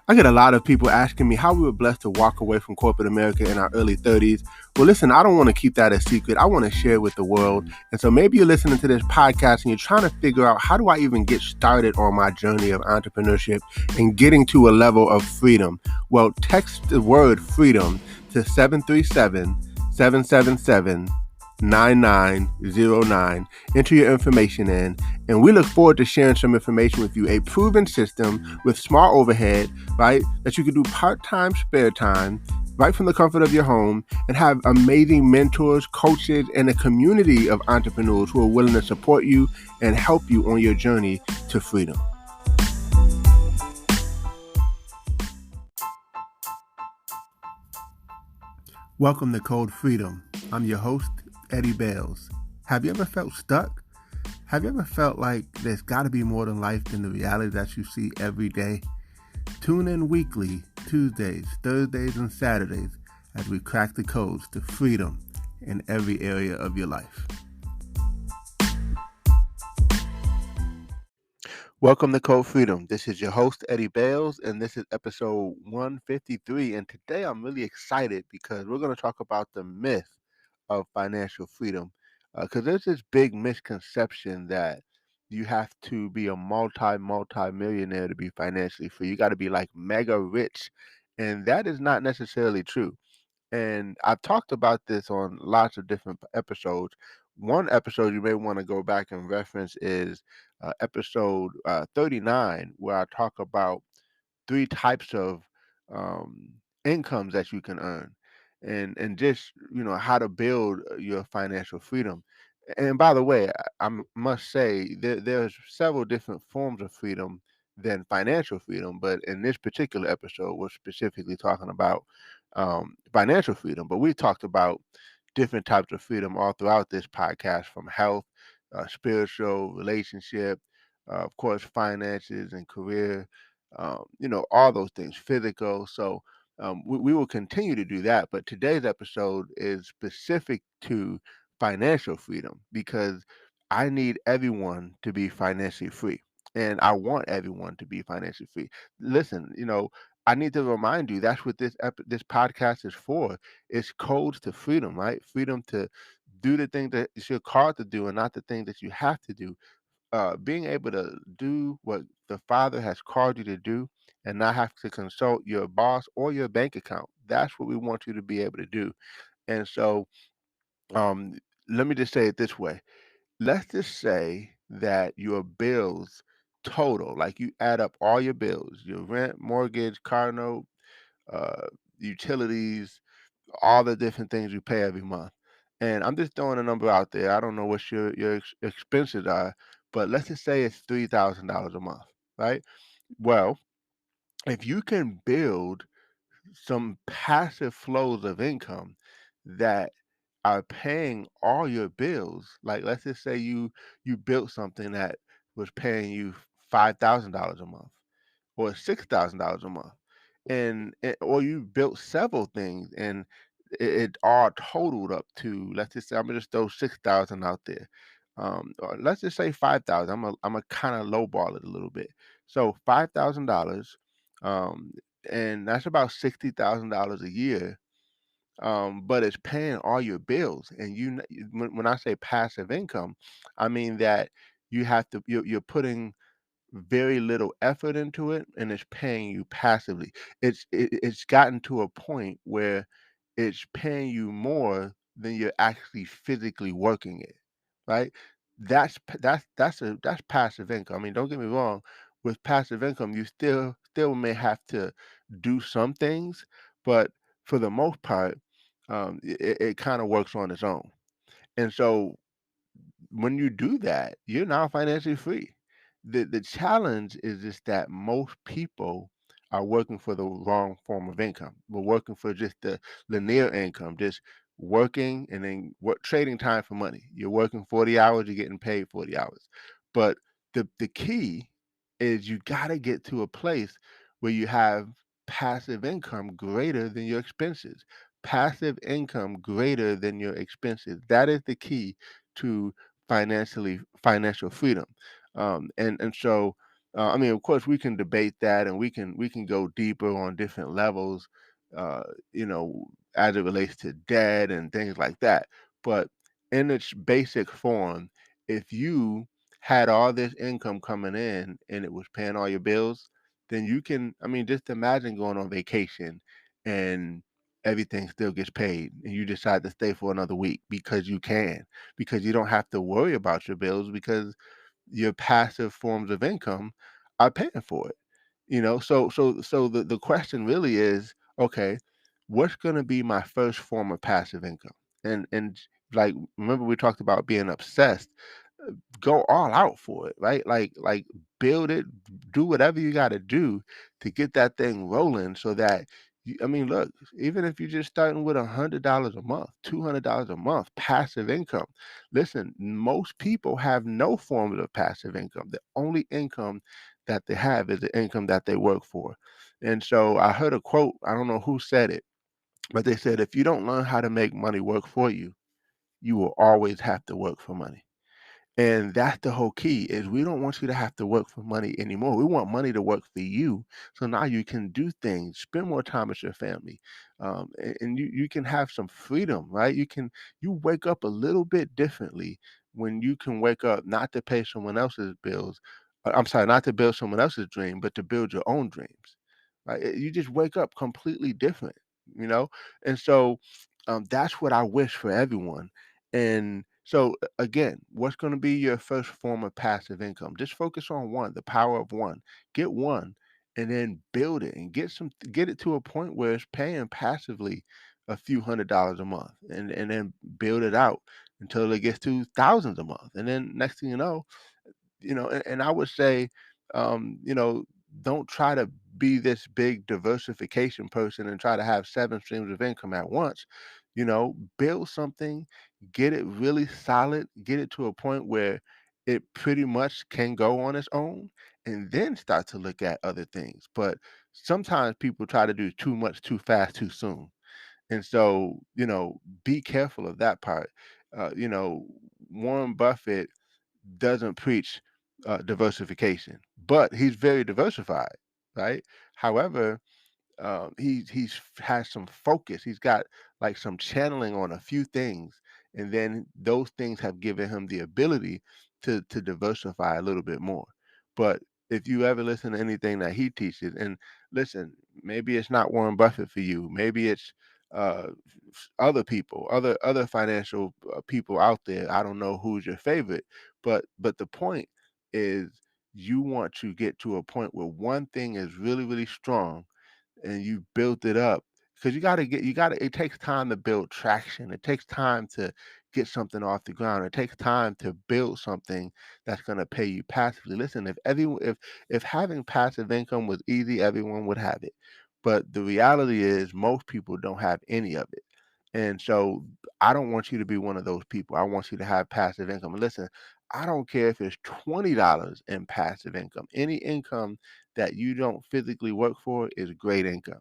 I get a lot of people asking me how we were blessed to walk away from corporate America in our early 30s. Well, listen, I don't want to keep that a secret. I want to share it with the world. And so maybe you're listening to this podcast and you're trying to figure out, how do I even get started on my journey of entrepreneurship and getting to a level of freedom? Well, text the word freedom to 737 777 9909. Enter your information in, and we look forward to sharing some information with you. A proven system with small overhead, right? That you can do part-time, spare time, right from the comfort of your home, and have amazing mentors, coaches, and a community of entrepreneurs who are willing to support you and help you on your journey to freedom. Welcome to Code Freedom. I'm your host, Eddie Bales. Have you ever felt stuck? Have you ever felt like there's got to be more than life than the reality that you see every day? Tune in weekly, Tuesdays, Thursdays, and Saturdays as we crack the codes to freedom in every area of your life. Welcome to Code Freedom. This is your host, Eddie Bales, and this is episode 153. And today I'm really excited because we're going to talk about the myth of financial freedom. Because there's this big misconception that you have to be a multi-millionaire to be financially free. You got to be like mega rich. And that is not necessarily true. And I've talked about this on lots of different episodes. One episode you may want to go back and reference is episode 39, where I talk about three types of um, incomes that you can earn, and just how to build your financial freedom. And by the way, must say there's several different forms of freedom than financial freedom, but in this particular episode, we're specifically talking about financial freedom. But we talked about different types of freedom all throughout this podcast, from health, spiritual, relationship, of course, finances and career, all those things, physical. So we will continue to do that. But today's episode is specific to financial freedom because I need everyone to be financially free. And I want everyone to be financially free. Listen, I need to remind you that's what this podcast is for. It's codes to freedom, right? Freedom to do the thing that you're called to do and not the thing that you have to do. Being able to do what the Father has called you to do and not have to consult your boss or your bank account. That's what we want you to be able to do. And so, um, let me just say it this way. Let's just say that your bills total, like you add up all your bills, your rent, mortgage, car note, uh, utilities, all the different things you pay every month. And I'm just throwing a number out there. I don't know what your expenses are, but let's just say it's $3,000 a month, right? Well, if you can build some passive flows of income that are paying all your bills, like let's just say you built something that was paying you $5,000 a month or $6,000 a month, or you built several things and it all totaled up to, let's just say, I'm gonna just throw 6,000 out there, or let's just say 5,000. I'm a kind of lowball it a little bit. So $5,000, um, and that's about $60,000 a year. But it's paying all your bills, and when I say passive income, I mean that you're putting very little effort into it and it's paying you passively. It's gotten to a point where it's paying you more than you're actually physically working it, right? That's passive income. I mean, don't get me wrong, with passive income, you still may have to do some things, but for the most part, it kind of works on its own. And so when you do that, you're now financially free. The challenge is just that most people are working for the wrong form of income. We're working for just the linear income, just working and then trading time for money. You're working 40 hours, you're getting paid 40 hours. But the key is you gotta get to a place where you have passive income greater than your expenses. Passive income greater than your expenses. That is the key to financial freedom. And so, I mean, of course, we can debate that, and we can go deeper on different levels, uh, you know, as it relates to debt and things like that. But in its basic form, if you had all this income coming in and it was paying all your bills, then you can. I mean, just imagine going on vacation and everything still gets paid, and you decide to stay for another week because you can, because you don't have to worry about your bills because your passive forms of income are paying for it. So the question really is, okay, what's going to be my first form of passive income? And like, remember we talked about being obsessed. Go all out for it, right? Like build it, do whatever you got to do to get that thing rolling so that I mean, look, even if you're just starting with $100 a month, $200 a month, passive income. Listen, most people have no form of passive income. The only income that they have is the income that they work for. And so I heard a quote, I don't know who said it, but they said, if you don't learn how to make money work for you, you will always have to work for money. And that's the whole key is we don't want you to have to work for money anymore. We want money to work for you. So now you can do things, spend more time with your family. And you can have some freedom, right? You wake up a little bit differently when you can wake up not to pay someone else's bills. I'm sorry, not to build someone else's dream, but to build your own dreams. Right? You just wake up completely different, you know? And so that's what I wish for everyone. And so again, what's going to be your first form of passive income? Just focus on one, the power of one. Get one and then build it and get it to a point where it's paying passively a few $100s a month and then build it out until it gets to thousands a month. And then next thing and I would say, don't try to be this big diversification person and try to have 7 streams of income at once. Build something, get it really solid, get it to a point where it pretty much can go on its own, and then start to look at other things. But sometimes people try to do too much too fast too soon. And so, be careful of that part. Warren Buffett doesn't preach diversification, but he's very diversified, right? However, he's has some focus. He's got like some channeling on a few things, and then those things have given him the ability to diversify a little bit more. But if you ever listen to anything that he teaches, and listen, maybe it's not Warren Buffett for you. Maybe it's other people, other financial people out there. I don't know who's your favorite, but the point is you want to get to a point where one thing is really really strong and you built it up because it takes time to build traction. It takes time to get something off the ground. It takes time to build something that's going to pay you passively. Listen, if having passive income was easy, everyone would have it. But the reality is most people don't have any of it. And so I don't want you to be one of those people. I want you to have passive income. And listen, I don't care if it's $20 in passive income. Any income that you don't physically work for is great income.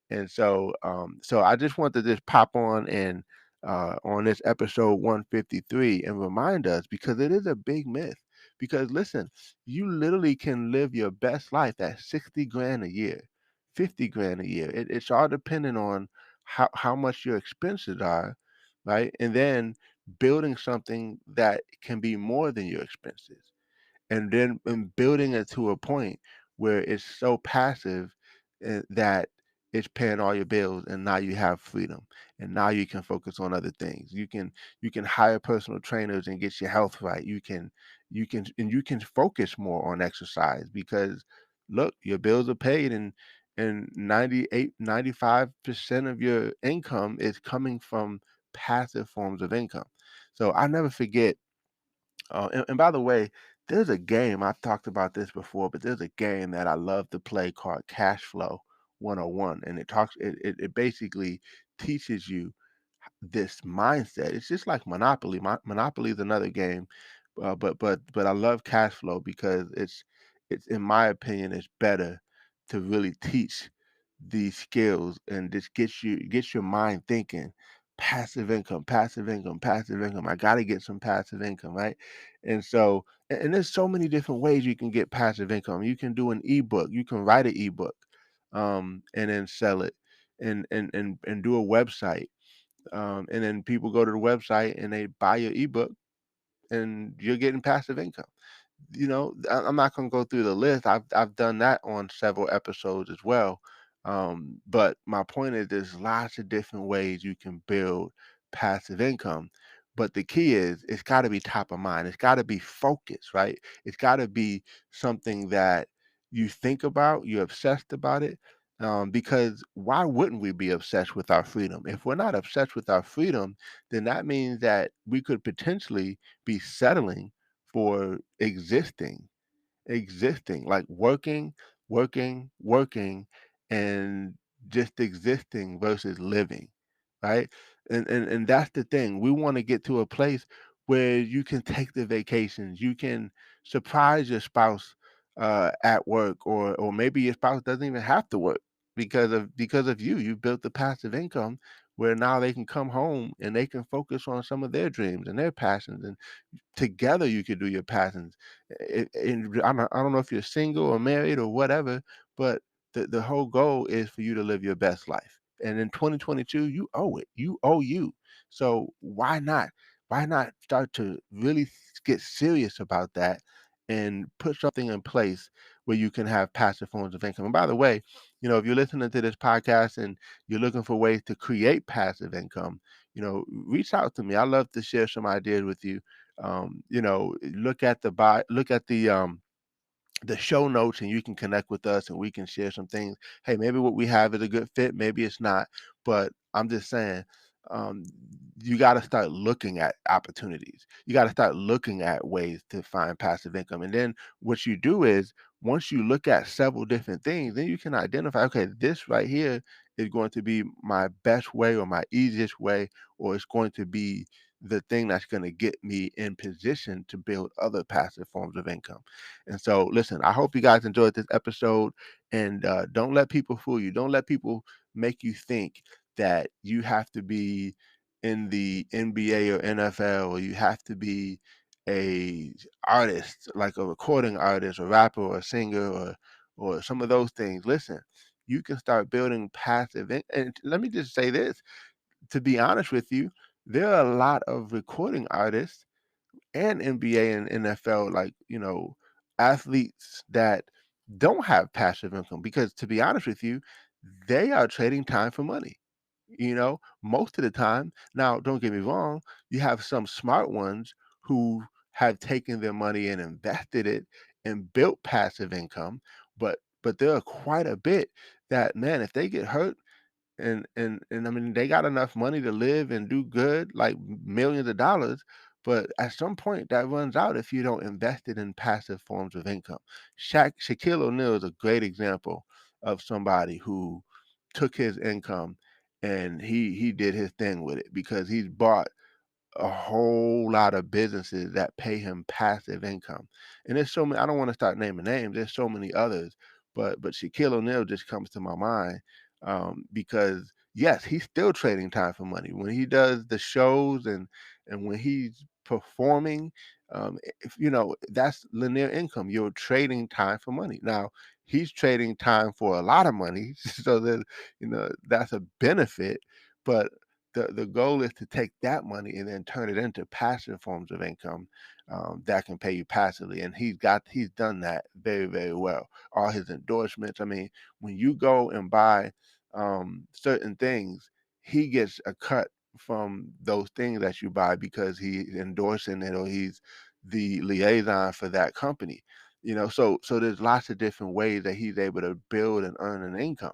And so I just want to just pop on and on this episode 153 and remind us because it is a big myth. Because listen, you literally can live your best life at 60 grand a year, 50 grand a year. It's all dependent on how much your expenses are, right? And then building something that can be more than your expenses and then building it to a point where it's so passive that it's paying all your bills and now you have freedom and now you can focus on other things. You can hire personal trainers and get your health right. You can focus more on exercise because look, your bills are paid and 95% of your income is coming from passive forms of income. So I never forget and by the way, there's a game, I've talked about this before, but there's a game that I love to play called Cash Flow 101. And it basically teaches you this mindset. It's just like Monopoly. Monopoly is another game, but I love Cash Flow because it's in my opinion, it's better to really teach these skills and just get your mind thinking passive income, passive income, passive income. I got to get some passive income, right? And so, and there's so many different ways you can get passive income. You can do an ebook. You can write an ebook, and then sell it, and do a website, and then people go to the website and they buy your ebook, and you're getting passive income. I'm not gonna go through the list. I've done that on several episodes as well. But my point is there's lots of different ways you can build passive income. But the key is it's got to be top of mind. It's got to be focused, right? It's got to be something that you think about, you're obsessed about it. Because why wouldn't we be obsessed with our freedom? If we're not obsessed with our freedom, then that means that we could potentially be settling for existing, like working, and just existing versus living, right? And that's the thing. We want to get to a place where you can take the vacations, you can surprise your spouse at work, or maybe your spouse doesn't even have to work because of you. You built the passive income where now they can come home and they can focus on some of their dreams and their passions, and together you could do your passions. I don't know if you're single or married or whatever, but the whole goal is for you to live your best life. And in 2022, you owe it. You owe you. So why not? Why not start to really get serious about that and put something in place where you can have passive forms of income? And by the way, if you're listening to this podcast and you're looking for ways to create passive income, reach out to me. I love to share some ideas with you. Look at the show notes, and you can connect with us and we can share some things. Hey, maybe what we have is a good fit, maybe it's not, but I'm just saying, um, you got to start looking at opportunities. You got to start looking at ways to find passive income. And then what you do is, once you look at several different things, then you can identify, okay, this right here is going to be my best way or my easiest way, or it's going to be the thing that's going to get me in position to build other passive forms of income. And so, listen, I hope you guys enjoyed this episode. And don't let people fool you. Don't let people make you think that you have to be in the NBA or NFL, or you have to be a artist, like a recording artist, or rapper, or a singer, or some of those things. Listen, you can start building passive. And let me just say this: to be honest with you, there are a lot of recording artists and NBA and NFL, like, athletes that don't have passive income, because to be honest with you, they are trading time for money, most of the time. Now, don't get me wrong, you have some smart ones who have taken their money and invested it and built passive income, but there are quite a bit that, man, if they get hurt, and I mean, they got enough money to live and do good, like millions of dollars, but at some point that runs out if you don't invest it in passive forms of income. Shaquille O'Neal is a great example of somebody who took his income and he did his thing with it, because he's bought a whole lot of businesses that pay him passive income. And there's so many, I don't want to start naming names. There's so many others, but Shaquille O'Neal just comes to my mind, because yes, he's still trading time for money when he does the shows, and when he's performing. If that's linear income. You're trading time for money. Now he's trading time for a lot of money, so that that's a benefit. But the goal is to take that money and then turn it into passive forms of income, that can pay you passively. And he's done that very, very well. All his endorsements. I mean, when you go and buy certain things, he gets a cut from those things that you buy, because he's endorsing it, or he's the liaison for that company. So there's lots of different ways that he's able to build and earn an income.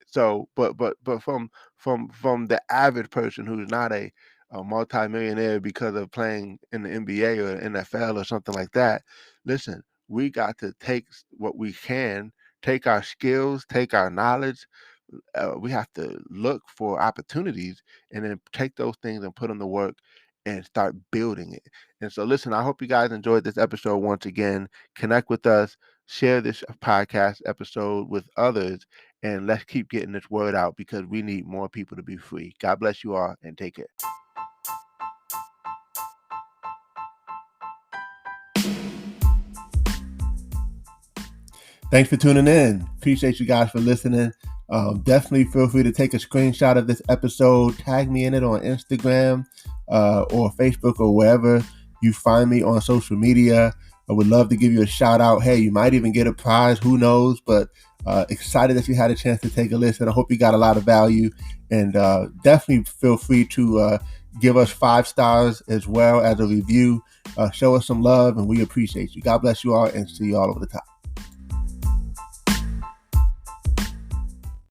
So, but from the average person who's not a multimillionaire because of playing in the NBA or NFL or something like that, listen, we got to take what we can, take our skills, take our knowledge. We have to look for opportunities, and then take those things and put them to work and start building it. And so, listen, I hope you guys enjoyed this episode once again. Connect with us, share this podcast episode with others, and let's keep getting this word out because we need more people to be free. God bless you all and take care. Thanks for tuning in. Appreciate you guys for listening. Definitely feel free to take a screenshot of this episode, tag me in it on Instagram or Facebook or wherever you find me on social media. I would love to give you a shout out. Hey, you might even get a prize. Who knows? But excited that you had a chance to take a listen. I hope you got a lot of value. And definitely feel free to give us 5 stars as well as a review. Show us some love, and we appreciate you. God bless you all, and see you all over the top.